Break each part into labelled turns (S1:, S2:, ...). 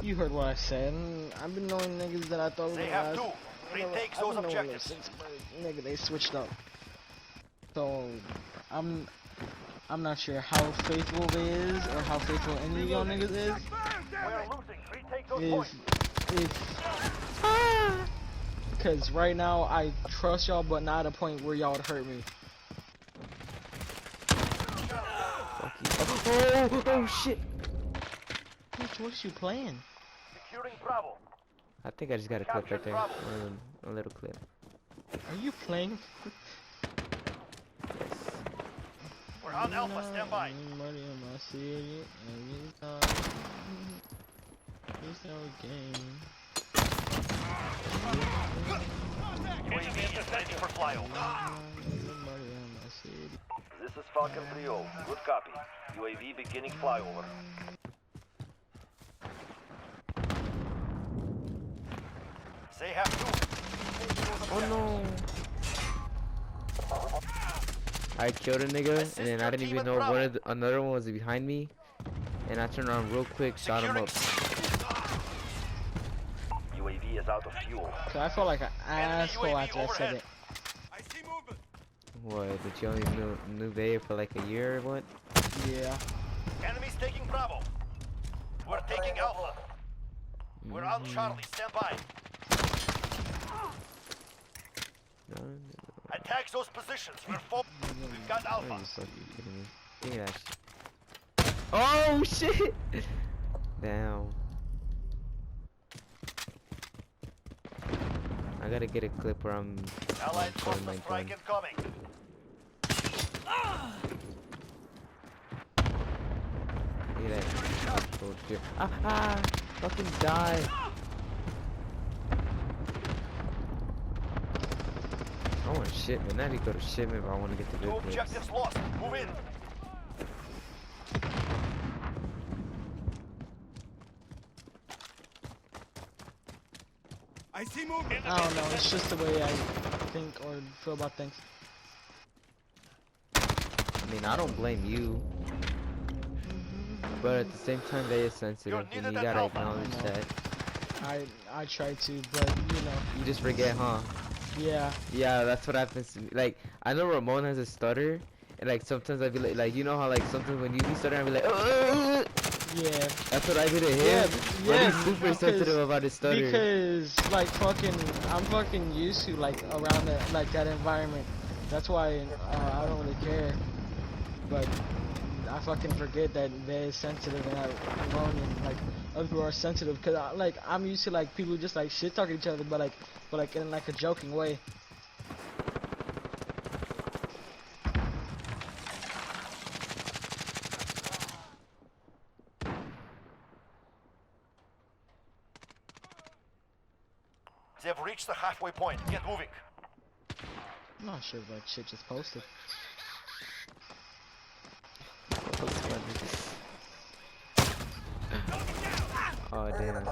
S1: You heard what I said. I've been knowing niggas that I thought
S2: They
S1: were
S2: have
S1: last.
S2: two. Retake
S1: I've
S2: those
S1: been knowing them
S2: objectives.
S1: since, but nigga, they switched up. So I'm not sure how faithful they is or how faithful any of y'all niggas
S2: We're losing. Retake those
S1: is.
S2: points.
S1: Cause right now I trust y'all, but not at a point where y'all would hurt me.
S3: Oh shit!
S1: Bitch, what you playing?
S2: Securing Bravo.
S3: I think I just got a clip right there. A little clip.
S1: Are you playing?
S3: Yes.
S2: We're on Alpha. Stand by.
S1: Money in my city, every time. It's our game.
S2: UAV is ready for flyover.
S1: Everybody in my city.
S2: This is Falcon 3-0. Good copy. UAV beginning flyover. They have two.
S3: Oh no! I killed a nigga, and then I didn't even know another one was behind me, and I turned around real quick, shot him up.
S2: UAV is out of fuel.
S1: So I felt like an asshole after I said it.
S2: I see movement.
S3: What? Did you only knew they for like a year or what?
S1: Yeah.
S2: Enemies taking Bravo. We're taking Alpha. We're on Charlie. Stand by.
S3: No,
S2: Attack those positions. We're full. We've got Alpha.
S3: Are you fucking kidding me? Give me that shit. Oh shit! Damn. I gotta get a clip where I'm
S2: Allied
S3: pulling
S2: cluster
S3: my
S2: strike
S3: gun.
S2: incoming.
S3: Look at that. Bullshit. Ah! Fucking die! I want shipment. Now you go to shipment, but I want to get the
S2: Two
S3: good clips.
S2: objectives lost. Move in. I see movement.
S1: I don't know. It's just the way I think or feel about things.
S3: I mean, I don't blame you, but at the same time, they are sensitive, and you gotta acknowledge that.
S1: I try to, but you know.
S3: You just forget, huh?
S1: Yeah.
S3: Yeah, that's what happens to me. Like, I know Ramon has a stutter, and like sometimes I'd be like, you know how like sometimes when you be stuttering, I'd be like,
S1: Yeah.
S3: that's what I do to him.
S1: Yeah,
S3: But he's super sensitive about his stutter.
S1: Because like I'm fucking used to like around that like that environment. That's why I don't really care. But I fucking forget that they're sensitive and that alone and like other people are sensitive. Cause I'm used to like people just like shit talking each other, but like in like a joking way.
S2: They've reached the halfway point. Get moving.
S1: I'm not sure if that shit just posted.
S3: Oh damn.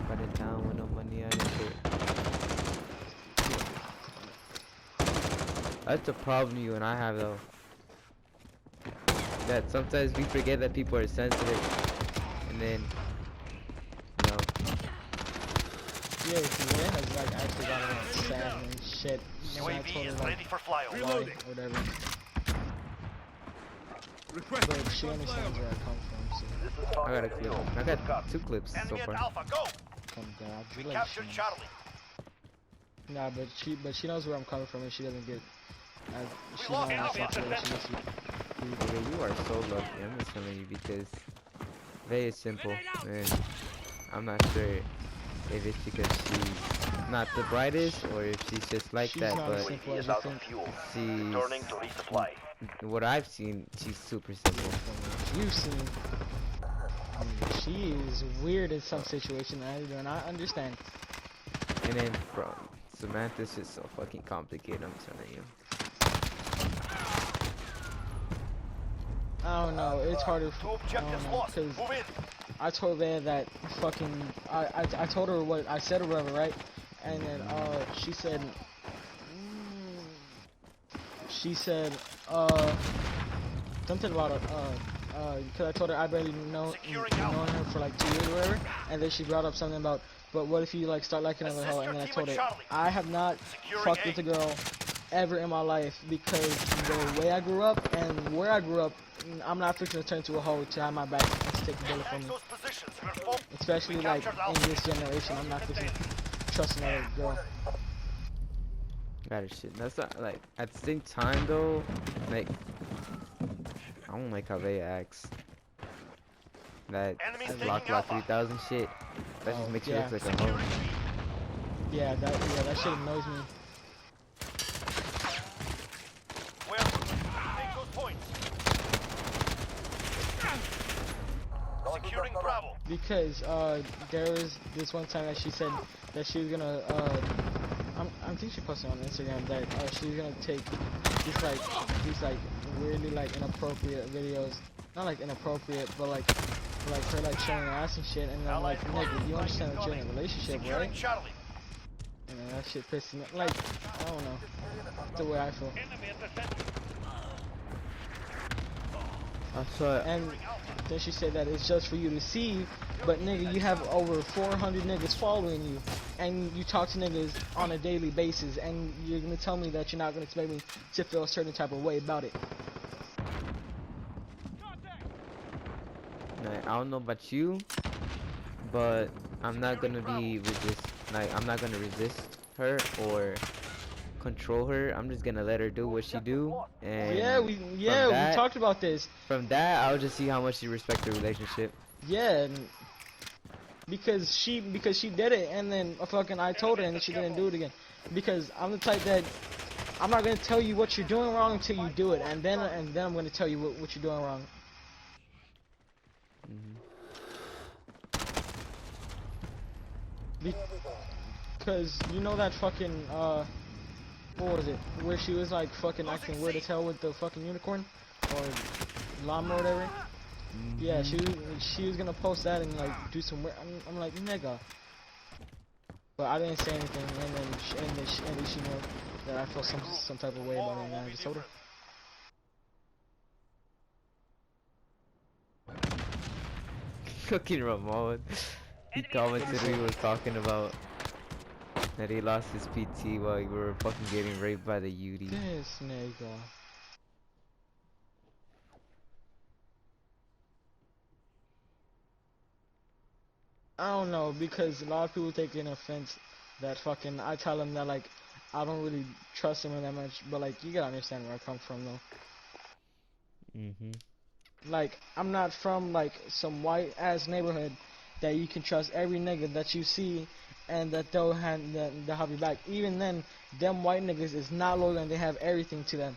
S3: Put it down with no money on it. That's the problem you and I have though. That sometimes we forget that people are sensitive, and then no.
S1: Yeah, Savannah has like actually got like sad and shit. And I told
S2: UAV
S1: her
S2: is
S1: like
S2: ready for flyover.
S1: why, whatever. But she understands where I come from, so
S2: This is
S3: I got a
S2: Falcon
S3: clip.
S2: 3-0.
S3: I
S2: Good
S3: got
S2: copy.
S3: 2 clips so
S2: Enemy at
S3: far.
S2: Alpha. Go. We captured
S1: congratulations.
S2: Charlie.
S1: Nah, but she knows where I'm coming from and she doesn't get she's
S2: lost
S1: not in
S2: Alpha.
S1: that situation.
S3: Nigga, you are so lucky. I'm just telling you because very simple, and I'm not sure if it's because she's not the brightest or if she's just like
S1: She's
S3: that,
S1: not
S3: but
S1: as simple
S2: UAV
S1: as
S2: is
S1: you
S2: out of
S1: think.
S2: fuel.
S3: she's
S2: Returning to resupply.
S3: what I've seen. She's super simple.
S1: You've seen. She is weird in some situations. I do not understand.
S3: And then from Samantha's just so fucking complicated. I'm telling you.
S1: I don't know. It's harder.
S2: Two objectives lost.
S1: Because
S2: Move in.
S1: I told her that fucking. I told her what I said or whatever, right? And then she said. She said something about because I told her I barely known her for like 2 years or whatever, and then she brought up something about, but what if you like start liking another hoe? And then I told her I have not fucked with a girl ever in my life because the way I grew up and where I grew up, I'm not fixing to turn to a hoe to have my back and to take the bullet from me. Especially like in this generation, I'm not fixing to trust another girl.
S3: That is shit. That's not like at the same time though. Like I don't like how they acts. That Lock 3000 shit. That just makes you look like a hoe.
S1: Yeah, that shit annoys me.
S2: Well, take those points. Securing Bravo.
S1: Because there was this one time that she said that she was gonna I think she posted on Instagram that she was gonna take these weirdly like inappropriate videos, not like inappropriate, but like her like showing her ass and shit, and I'm like, nigga, you understand that you're in a relationship, right? And then that shit pissed me, like, I don't know, that's the way I feel.
S3: I saw it.
S1: And then she said that it's just for you to see, but nigga, you have over 400 niggas following you, and you talk to niggas on a daily basis, and you're gonna tell me that you're not gonna expect me to feel a certain type of way about it.
S3: Like, I don't know about you, but I'm not gonna be I'm not gonna resist her or control her. I'm just gonna let her do what she do, and
S1: we talked about this.
S3: From that, I'll just see how much she respects the relationship.
S1: Yeah, because she did it, and then I told her, and she didn't do it again. Because I'm the type that I'm not gonna tell you what you're doing wrong until you do it, and then I'm gonna tell you what you're doing wrong. Because you know that fucking what was it? Where she was like fucking acting weird as hell with the fucking unicorn or llama or whatever. Yeah, she was gonna post that and like do some weird. I'm like, nigga. But I didn't say anything, and then she knew that I felt some type of way about it, and I just told her.
S3: Cooking Ramon. He commented we were talking about that he lost his PT while we were fucking getting raped by the UD.
S1: This nigga. I don't know, because a lot of people take an offense that fucking I tell them that like I don't really trust him that much, but like you gotta understand where I come from though. Like I'm not from like some white ass neighborhood that you can trust every nigga that you see and that they'll have your back. Even then, them white niggas is not loyal and they have everything to them.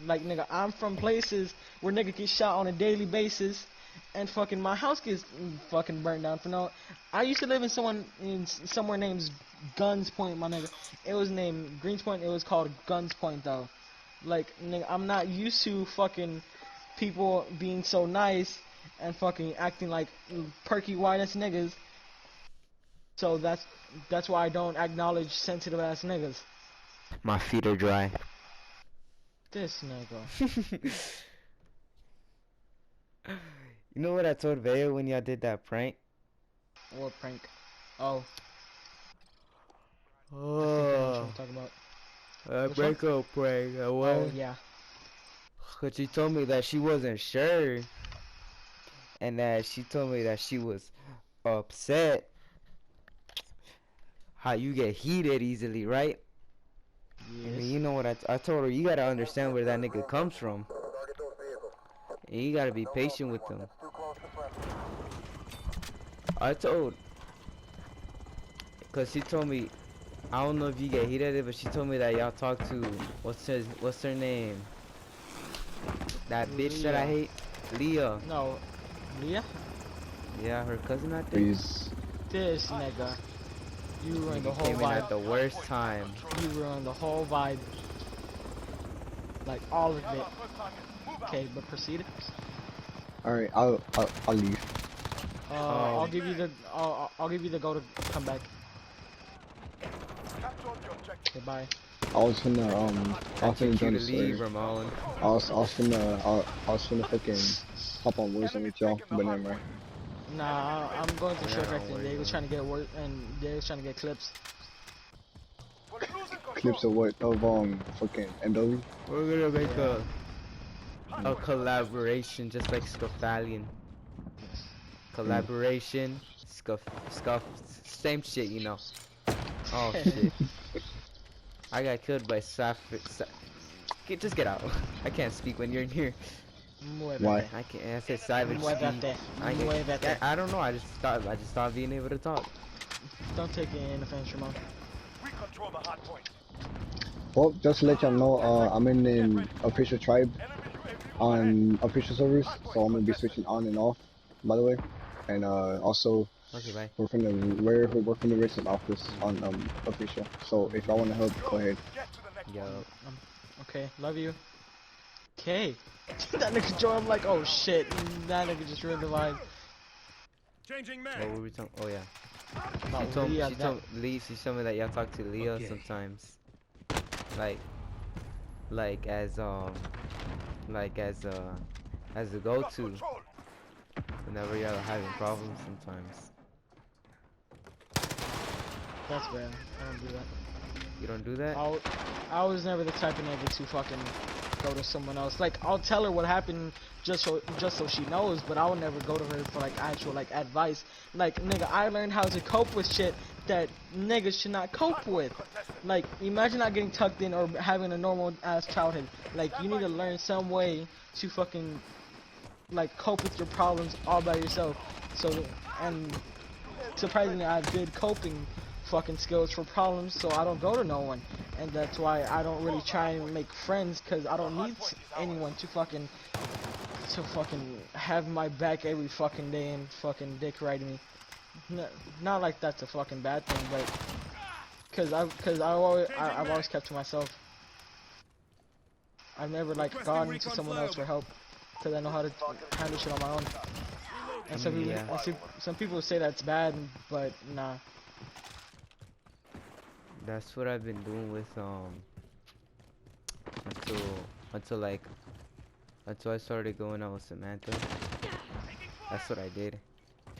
S1: Like nigga, I'm from places where nigga get shot on a daily basis, and fucking my house gets fucking burned down for no. I used to live in somewhere named Guns Point, my nigga. It was named Greens Point. It was called Guns Point though. Like nigga, I'm not used to fucking people being so nice and fucking acting like perky white ass niggas. So that's why I don't acknowledge sensitive ass niggas.
S3: My feet are dry.
S1: This nigga.
S3: You know what I told Veo when y'all did that prank?
S1: What prank? Oh. I think I know what you're talking about.
S3: Breakup prank.
S1: Oh yeah.
S3: Cause she told me that she wasn't sure, and that she told me that she was upset. How you get heated easily, right?
S1: Yes.
S3: And you know what I told her, you gotta understand where that nigga comes from. And you gotta be patient with them. I told, cause she told me, I don't know if you get heated at it, but she told me that y'all talked to, what's her name? That bitch that I hate, Leah.
S1: No, Leah?
S3: Yeah, her cousin, I think.
S4: Please.
S1: This nigga. You ruined the whole
S3: Came in at
S1: vibe.
S3: the worst time.
S1: You ruined the whole vibe. Like all of it. Okay, but proceed.
S4: Alright, I'll leave.
S1: I'll give you the go to come back. Okay, bye.
S4: I was finna I was
S3: Got your
S4: finna
S3: cue
S4: join
S3: to
S4: the
S3: leave,
S4: server.
S3: Ramon.
S4: I was finna fucking hop on Warzone with y'all, but never mind.
S1: Nah, I'm going to
S3: We're
S1: Share
S3: not on
S1: Factory and they was
S3: Warzone.
S1: trying to get work and they was trying to get clips.
S2: We're losing
S4: Clips
S2: control.
S4: of what? Of fucking MW.
S3: We're gonna make
S1: Yeah.
S3: a collaboration just like Scuffalion. Collaboration, Scuff, same shit, you know. Oh shit. I got killed by just get out. I can't speak when you're in here.
S4: Why?
S1: Muévete.
S3: I can't. I said savage speak.
S1: Muévete. Muévete.
S3: I don't know. I just stopped being able to talk.
S1: Don't take it in offense, Ramon.
S2: We control the hard point.
S4: Well, just to let y'all know, I'm in an official tribe
S2: Enemy UAV overhead.
S4: on official servers, so I'm gonna be switching on and off, by the way. And also,
S3: Okay, bye.
S4: we're finna raise some alphas on official. So if y'all wanna help, go ahead.
S2: Get to the next
S3: Yo.
S2: one.
S1: Okay, love you. Okay. That nigga Joe, I'm like, oh shit. That nigga just ruined the vibe.
S2: Changing
S3: What
S2: man.
S3: were we talking? Oh yeah.
S1: About Leah, that-
S3: She told me that y'all talk to Leo sometimes. Like as a go-to
S2: Control.
S3: whenever y'all are having problems sometimes.
S1: That's bad. I don't do that.
S3: You don't do that?
S1: I was never the type of nigga to fucking go to someone else. Like, I'll tell her what happened just so she knows, but I will never go to her for like actual like advice. Like, nigga, I learned how to cope with shit that niggas should not cope with. Like, imagine not getting tucked in or having a normal ass childhood. Like, you need to learn some way to fucking like cope with your problems all by yourself. So, and surprisingly, I have good coping fucking skills for problems, so I don't go to no one. And that's why I don't really try and make friends, because I don't need anyone to fucking have my back every fucking day and fucking dick ride me. Not like that's a fucking bad thing, but I've always kept to myself. I've never like gone to someone else for help, because I know how to handle shit on my own. And some people,
S3: Yeah.
S1: some people say that's bad, but nah.
S3: That's what I've been doing with until I started going out with Samantha. That's what I did.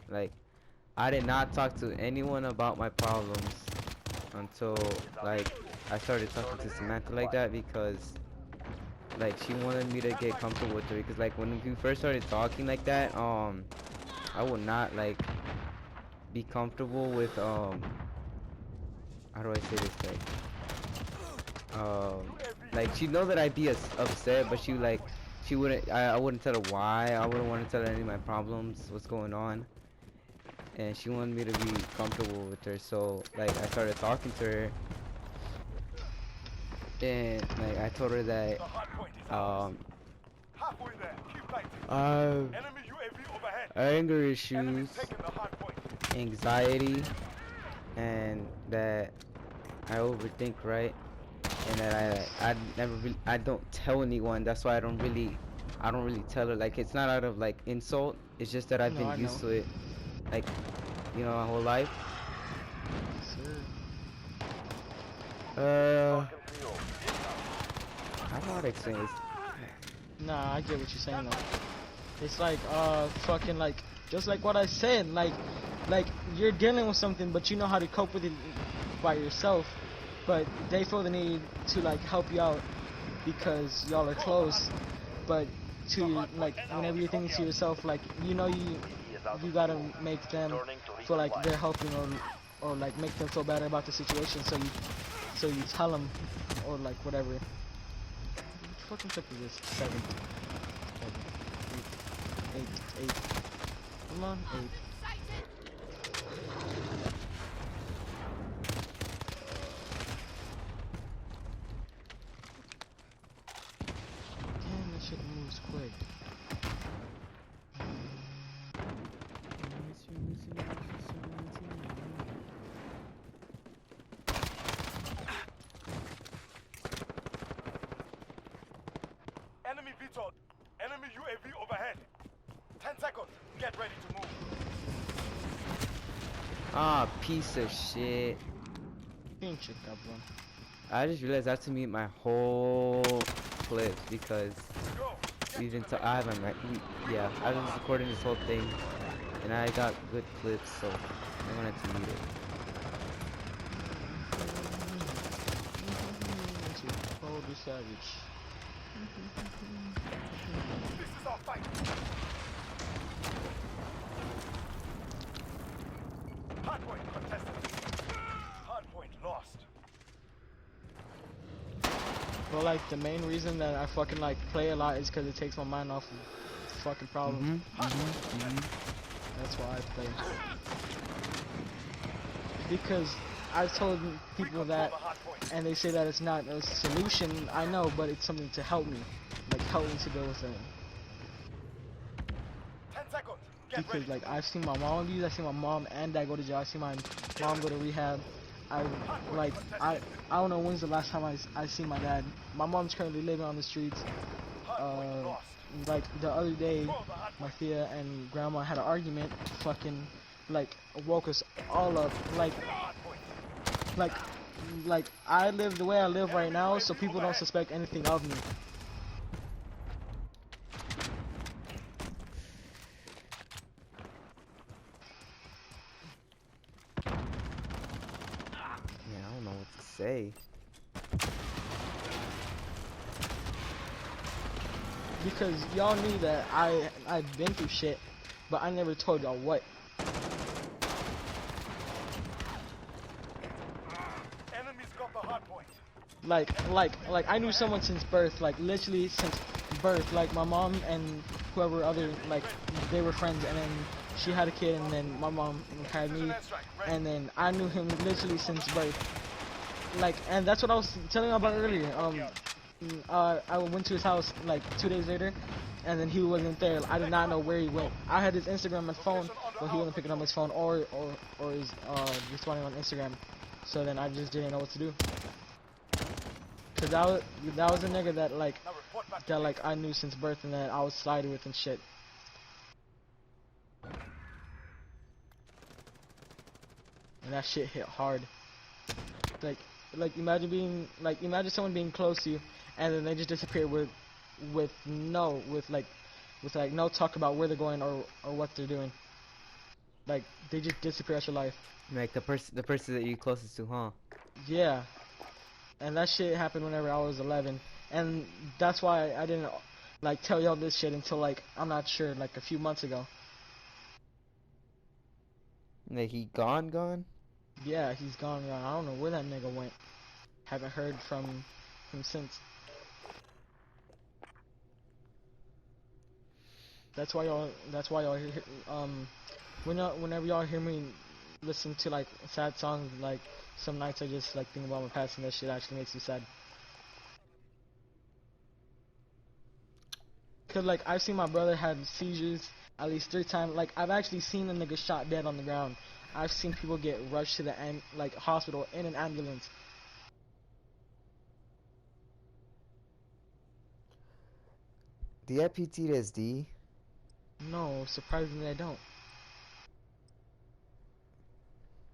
S3: Like, I did not talk to anyone about my problems until like I started talking to Samantha like that, because like she wanted me to get comfortable with her, because like when we first started talking like that, I would not like be comfortable with how do I say this, like she know that I'd be upset, but she wouldn't, I wouldn't tell her why. I wouldn't want to tell her any of my problems, what's going on, and she wanted me to be comfortable with her. So like I started talking to her, and like I told her that
S2: The hard point is ours. Halfway there. Keep fighting. Enemy UAV overhead.
S3: anger
S2: Enemy
S3: issues,
S2: taking the hard point.
S3: anxiety, and that I overthink, right? And that I don't tell anyone. That's why I don't really tell her. Like, it's not out of like insult. It's just that I've
S1: No,
S3: been
S1: I
S3: used
S1: know.
S3: to it, like, you know, my whole life. I don't know how to explain this.
S1: Nah, I get what you're saying though. It's like fucking like just like what I said, like you're dealing with something but you know how to cope with it by yourself, but they feel the need to like help you out because y'all are close. But to like whenever you're thinking to yourself, like you know you gotta make them feel like they're helping or like make them feel better about the situation, so you tell them or like whatever. What fucking clip is this? 7. 8. Come on, 8. Damn, that shit moves quick.
S2: Enemy VTOL. Enemy UAV overhead. 10 seconds. Get ready to move.
S3: Ah, piece of shit.
S1: Pinche cabrón.
S3: I just realized I have to mute my whole clip because
S2: Go.
S3: we didn't. I have my mic. Yeah, I was recording this whole thing, and I got good clips, so I wanted to mute it.
S1: Hold the savage.
S2: This is our fight. Hardpoint contested. Hardpoint lost.
S1: But like the main reason that I fucking like play a lot is because it takes my mind off of fucking problems. That's why I play. Because I've told people that,
S2: The hardpoint.
S1: and they say that it's not a solution. I know, but it's something to help me, like help me to deal with it.
S2: 10 seconds. Get
S1: Because
S2: ready.
S1: like I've seen my mom abuse, I've seen my mom and dad go to jail, I've seen my mom go to rehab. I don't know when's the last time I seen my dad. My mom's currently living on the streets.
S2: Hardpoint lost.
S1: Like the other day,
S2: Hold the hardpoint.
S1: my Thea and grandma had an argument. Fucking like woke us all up.
S2: Hardpoint.
S1: Like I live the way I live right now, so people don't suspect anything of me.
S3: Yeah, I don't know what to say.
S1: Because y'all knew that I've been through shit, but I never told y'all what.
S2: Enemies got the hardpoint.
S1: Like I knew someone since birth, like literally since birth. Like my mom and whoever other, like they were friends, and then she had a kid, and then my mom had me, and then I knew him literally since birth. Like, and that's what I was telling you about earlier. I went to his house like 2 days later, and then he wasn't there. I did not know where he went. I had his Instagram on my phone, but he wasn't picking up his phone or his responding on Instagram. So then I just didn't know what to do. Cause that was a nigga that like I knew since birth and that I was sliding with and shit. And that shit hit hard. Like imagine someone being close to you and then they just disappear with no talk about where they're going or what they're doing. Like they just disappear out your life.
S3: Like the person that you're closest to, huh?
S1: Yeah. And that shit happened whenever I was 11, and that's why I didn't like tell y'all this shit until like I'm not sure, like a few months ago.
S3: Like he gone?
S1: Yeah, he's gone. I don't know where that nigga went. Haven't heard from him since. That's why y'all hear, whenever y'all hear me listen to like sad songs, like some nights I just like think about my past and that shit actually makes me sad. Cause like I've seen my brother have seizures at least 3 times. Like I've actually seen a nigga shot dead on the ground. I've seen people get rushed to the hospital in an ambulance.
S3: Do you have PTSD?
S1: No, surprisingly I don't.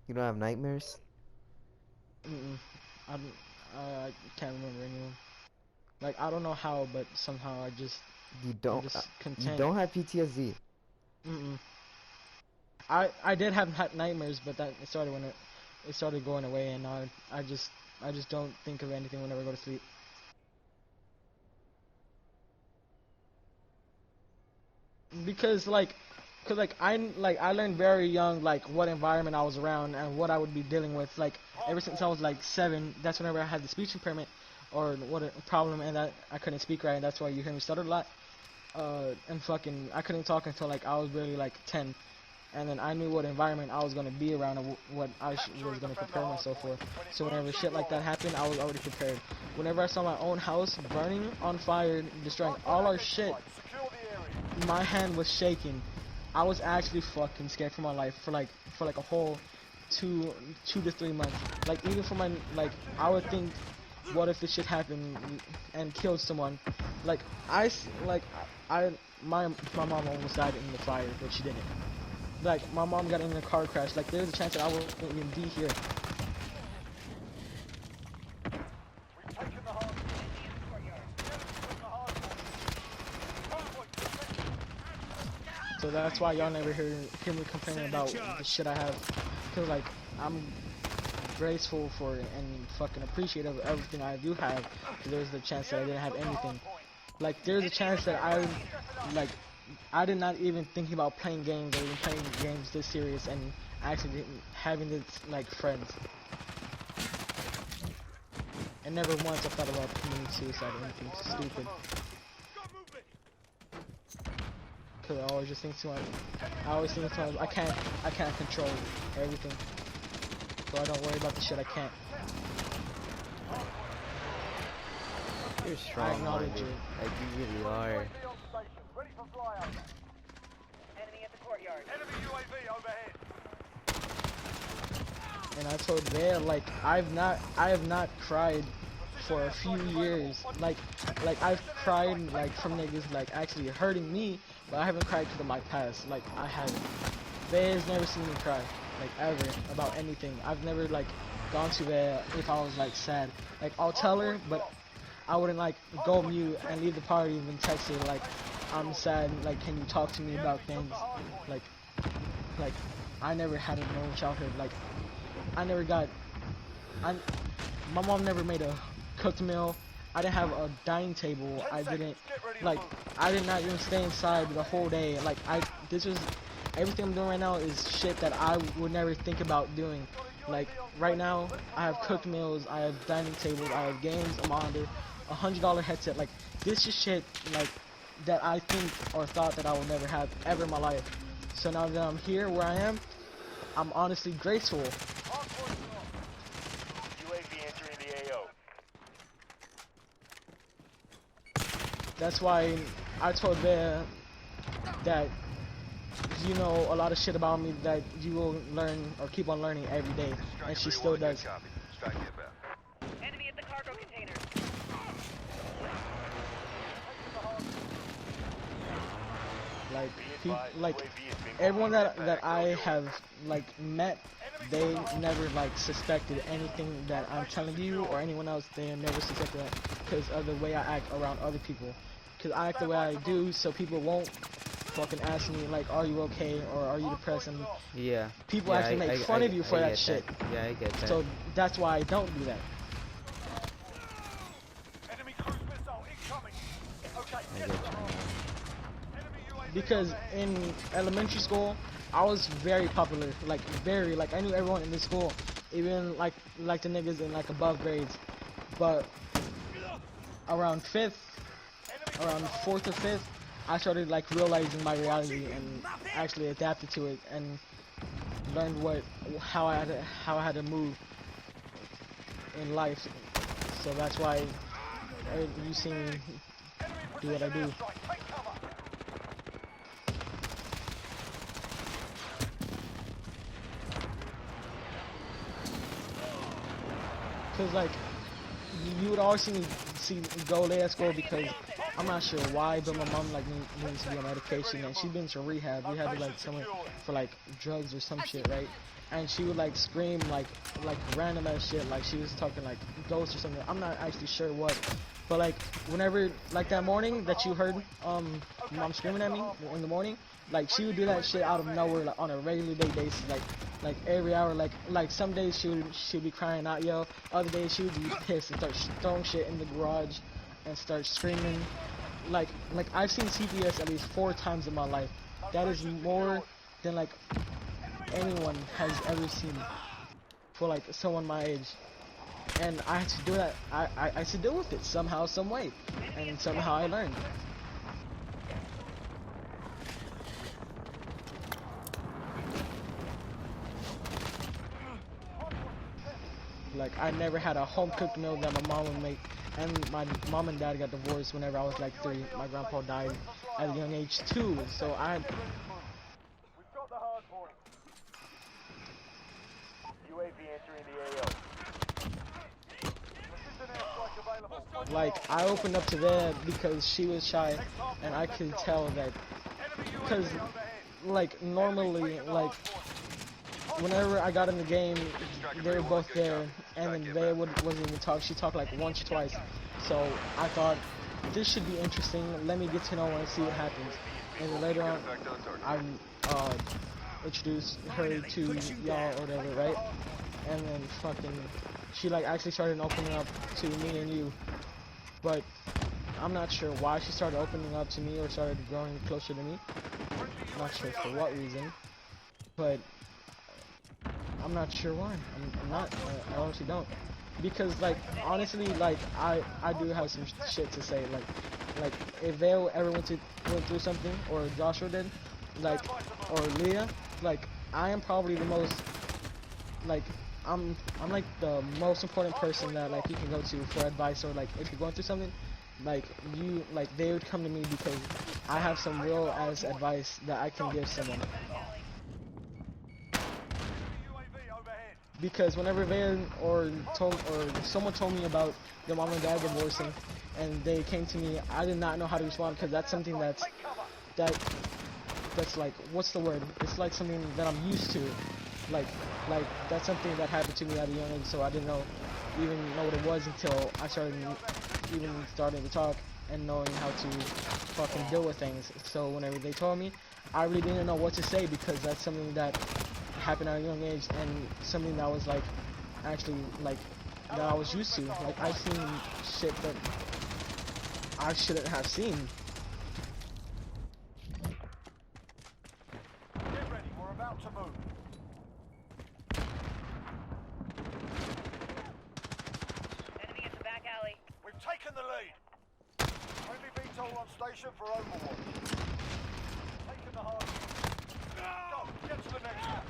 S3: You don't have nightmares?
S1: I can't remember anyone. Like I don't know how, but somehow
S3: You don't.
S1: I'm just
S3: You
S1: content.
S3: don't have PTSD.
S1: I did have nightmares, but that it started when it started going away, and now I just don't think of anything whenever I go to sleep. Because I learned very young like what environment I was around and what I would be dealing with. Like ever since I was like 7, that's whenever I had the speech impairment or what a problem, and that I couldn't speak right, and that's why you hear me stutter a lot. And fucking I couldn't talk until like I was barely like 10, and then I knew what environment I was gonna be around and what I was gonna prepare myself for. So whenever shit like that happened, I was already prepared. Whenever I saw my own house burning on fire, destroying all our shit,
S2: Secure the area.
S1: my hand was shaking. I was actually fucking scared for my life for like a whole 2 to 3 months. Like even for my I would think, what if this shit happened and killed someone? Like my mom almost died in the fire, but she didn't. Like my mom got in a car crash. Like there's a chance that I wouldn't even be here. So that's why y'all never hear me complaining about the shit I have. Cause like I'm graceful for it and fucking appreciative of everything I do have. There's the chance that I didn't have anything. Like there's a chance that I did not even think about playing games or even playing games this serious and actually having this like friends. And never once I thought about committing suicide or anything stupid. Cause I always just think too much. I always think too much. I can't control everything. So I don't worry about the shit I can't.
S3: You're
S1: I
S3: strong
S1: acknowledge
S3: minded.
S1: it.
S3: Like you really are.
S2: Ready for flyover.
S5: Enemy at the courtyard.
S2: Enemy UAV overhead.
S1: And I told Bea, like I have not cried for a few years. Like I've cried like from niggas like actually hurting me, but I haven't cried because of my past. Like I haven't. Bea's never seen me cry, like ever, about anything. I've never like gone to Bea if I was like sad. Like I'll tell her, but I wouldn't like go mute and leave the party and then text her like I'm sad. Like can you talk to me about things? Like I never had a normal childhood. Like I never got. My mom never made a cooked meal. I didn't have a dining table. I didn't like. I did not even stay inside the whole day. Like this was everything I'm doing right now is shit that I would never think about doing. Like right now, I have cooked meals. I have dining tables. I have games. I'm on under $100 headset. Like this is shit like that I think or thought that I would never have ever in my life. So now that I'm here where I am, I'm honestly grateful.
S2: UAV entering the AO.
S1: That's why I told Bea that you know a lot of shit about me that you will learn or keep on learning every day, and she still does.
S5: Enemy at the cargo container.
S1: Like everyone that I have like met, they never like suspected anything that I'm telling you or anyone else. They have never suspected that because of the way I act around other people. Because I act the way I do, so people won't fucking ask me like, "Are you okay?" or "Are you depressed?" And
S3: Yeah.
S1: people
S3: Yeah,
S1: actually make fun of you for
S3: I
S1: that
S3: get
S1: shit.
S3: Yeah, I get that.
S1: So that's why I don't do that.
S2: Enemy cruise missile incoming. Okay,
S3: I
S2: get
S3: get
S2: the
S3: you.
S2: Enemy UAV
S1: Because
S2: overhead.
S1: in elementary school, I was very popular, like I knew everyone in the school, even like the niggas in like above grades. But around around 4th or 5th, I started like realizing my reality and actually adapted to it and learned how I had to move in life. So that's why you see me do what I do.
S2: Strike, take cover.
S1: Cause like you would always see me go late at school because I'm not sure why, but my mom like needs to be on medication and she's been to rehab. We had to like someone for like drugs or some shit, right? And she would like scream like random ass shit, like she was talking like ghosts or something. I'm not actually sure what, but like whenever like that morning that you heard mom screaming at me in the morning, like she would do that shit out of nowhere like on a regular day basis, like every hour, like some days she'd be crying out yo, other days she would be pissed and start throwing shit in the garage and start screaming. Like I've seen CPS at least 4 times in my life. That is more than like anyone has ever seen for like someone my age. And I had to do that. I had to deal with it somehow, some way, and somehow I learned. Like I never had a home cooked meal that my mom would make, and my mom and dad got divorced whenever I was like 3. My grandpa died at a young age too, so
S2: We've got the hard point. UAV entering the AO. Precision airstrike available.
S1: like I opened up to that because she was shy, and I could tell that because like normally like whenever I got in the game they were both there, and then they wasn't even talk. She talked like once or twice, so I thought this should be interesting. Let me get to know her and see what happens. and then later on, I'm introduced her to y'all or whatever, right? And then fucking, she like actually started opening up to me and you, but I'm not sure why she started opening up to me or started growing closer to me. Not sure for what reason, but I'm not sure why. I'm not. I honestly don't. Because like honestly, like I do have some shit to say. Like if Vale ever went through something, or Joshua did, like, or Leah, like I am probably the most, like I'm like the most important person that like you can go to for advice, or like if you're going through something, like you, like they would come to me because I have some real ass advice that I can give someone. Because whenever they or someone told me about their mom and dad divorcing, and they came to me, I did not know how to respond, because that's something that's like, what's the word? It's like something that I'm used to, like that's something that happened to me at a young age, so I didn't even know what it was until I started starting to talk and knowing how to fucking deal with things. So whenever they told me, I really didn't know what to say, because that's something that happened at a young age, and something that was like actually like that I was used to. Like I've seen shit that I shouldn't have seen.
S2: Get ready, we're about to move.
S5: Enemy at the back alley.
S2: We've taken the lead. Friendly VTOL on station for overwatch. Taking the hard. Go, get to the next one.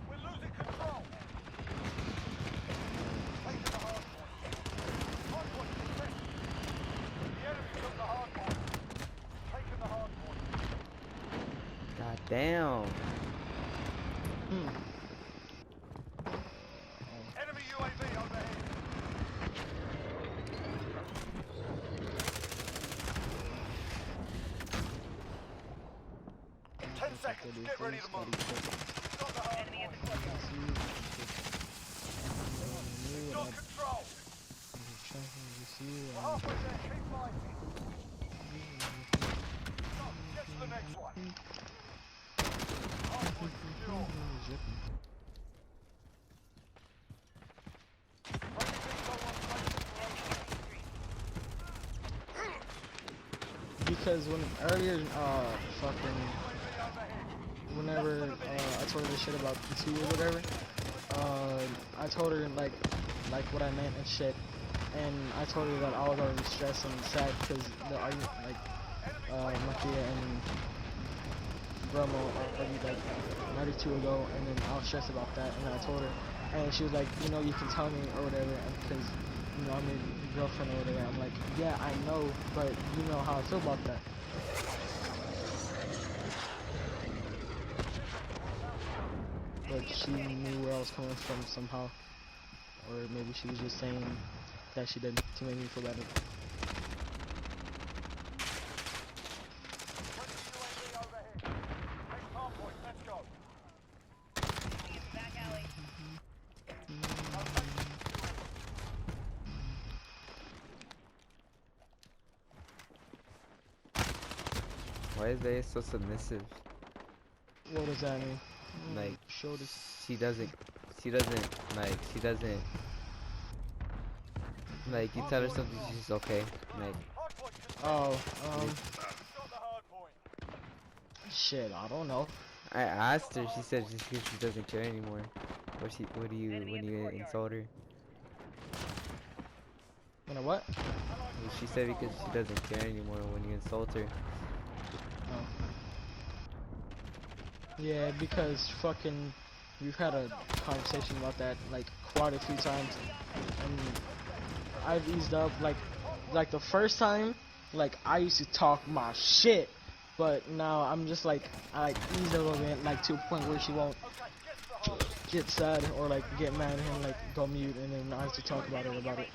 S2: We're losing control. Taking the hard point. Hard point contested. The enemy took the hard point. Taking the hard point.
S3: God damn.
S2: Enemy UAV overhead. Ten seconds. Get ready to move. Got the hard
S5: Enemy at
S2: point.
S5: the courtyard.
S2: Got control. We're halfway there. Keep fighting. Go, get to the next one. Hard point secure. Friendly VTOL on station for overwatch.
S1: Because when earlier fucking
S2: UAV overhead.
S1: whenever I told her this shit about the 2 or whatever, I told her like what I meant and shit, and I told her that I was already stressed and sad because the argument, like Makia and Bromo argued like a night or 2 ago, and then I was stressed about that, and then I told her, and she was like, you know, you can tell me or whatever, because you know I'm your girlfriend or whatever. I'm like, yeah, I know, but you know how I feel about that. But she knew where I was coming from somehow, or maybe she was just saying that she did to make me feel better.
S2: Friendly UAV overhead. Next hard point. Let's go.
S5: Enemy at the back alley.
S3: Why is they so submissive?
S1: What does that mean?
S3: Like,
S1: Shoulders.
S3: she doesn't, like, you tell her something, she's okay. Like,
S2: Hard point contested.
S1: Oh,
S2: Got the hard point.
S1: shit, I don't know.
S3: I asked her, she said she doesn't care anymore. What do you, when you insult her?
S1: You know what?
S3: She said because she doesn't care anymore when you insult her.
S1: Oh. Yeah, because fucking, we've had a conversation about that like quite a few times, and I've eased up. Like the first time, like I used to talk my shit, but now I'm just like I eased a little bit, like to a point where she won't get sad or like get mad and like go mute, and then I have to talk about it.